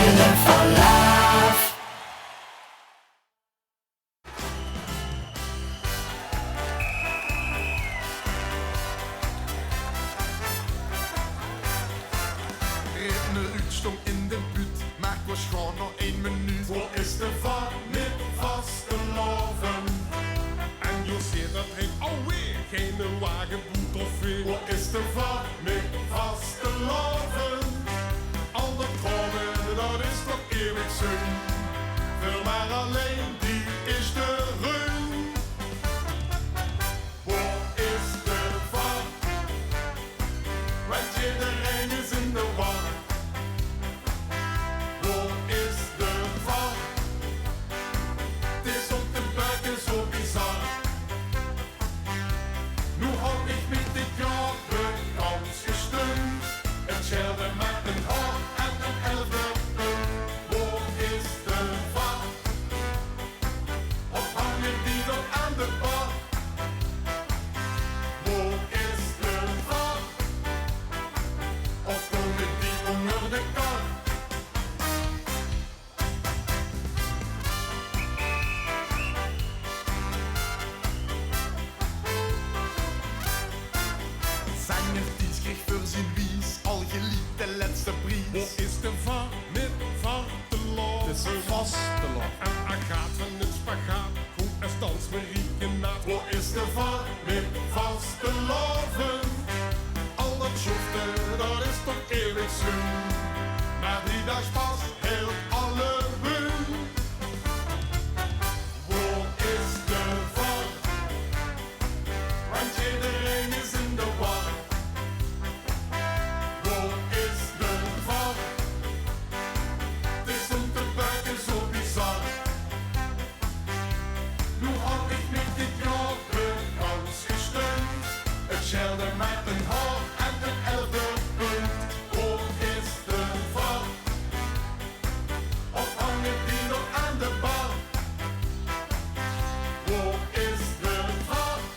Chillen for Love. Ritme uitstond in de buurt, maar ik was gewoon nog 1 minuut. Waar is de vaart met vaste loven? En je ziet dat hij alweer geen wagenboet of weer. Waar is de vaart met vaste loven? Al de kronen, dat is toch eeuwig zin. Vul maar alleen, die is de run. Waar is de vaart? Want iedereen is in de war. Waar is de vaart? Het is op de buiken zo bizar. Nu had ik met dit jaar bekans gestund. Het schelde met een haar en een 11e punt. Waar is de vaart? Of hangen die nog aan de bar? Waar is de vaart? Of komen die onder de kar? Zanger die kreeg voor zijn wies al geliefd de laatste prijs. Waar is de vaart met vaarteloos? Het is een vaste lof. En Agaat van het spagaat, goed als dans Marieke naad. Waar is de vaart met vaste loven? Al dat schoften, dat is toch eeuwig zoen. Maar die dag pas heel alle hun. Waar is de vaart? Want iedereen is in de war. Waar is de vaart? Het is om te buiken zo bizar. Nu had ik met dit jaar bekans gestund. Het schelde met een haar en een 11e punt. Waar is de vaart? Of hangen die nog aan de bar? Waar is de vaart?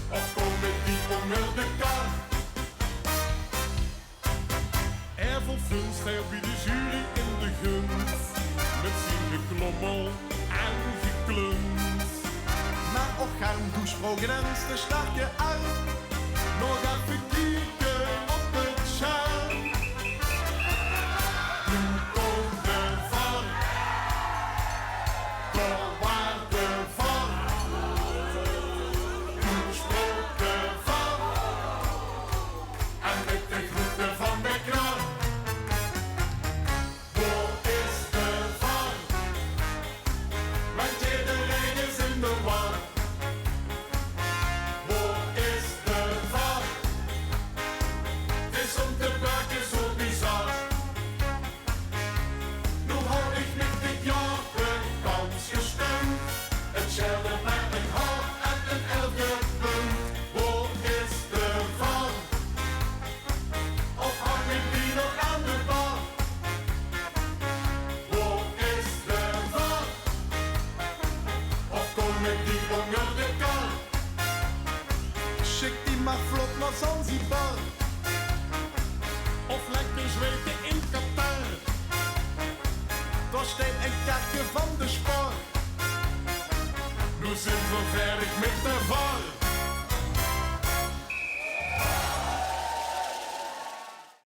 Of komen die onder de kar? Er vervulst hij bij de jury in de gunst. Met zijn geklommel en gekluns. Maar ook gaan douchevrouw grens de sterke arm. Nog even kijken op het scherm. Nu komt de vaart. Daar waar de vaart. Toesproken vaart. En met de groeten van de knar. Waar is de vaart? Want iedereen is in de war. Waar is de vaart? Het is om te buiken zo bizar. Nu had ik met dit jaar bekans gestemd. Het schelde met een haar en een 11e punt. Waar is de vaart? Of hangen die nog aan de bar? Waar is de vaart? Of komen die onder de kar? Schik die maar vlot naar Zanzibar. Of lekker zweten in Qatar. Daar steekt een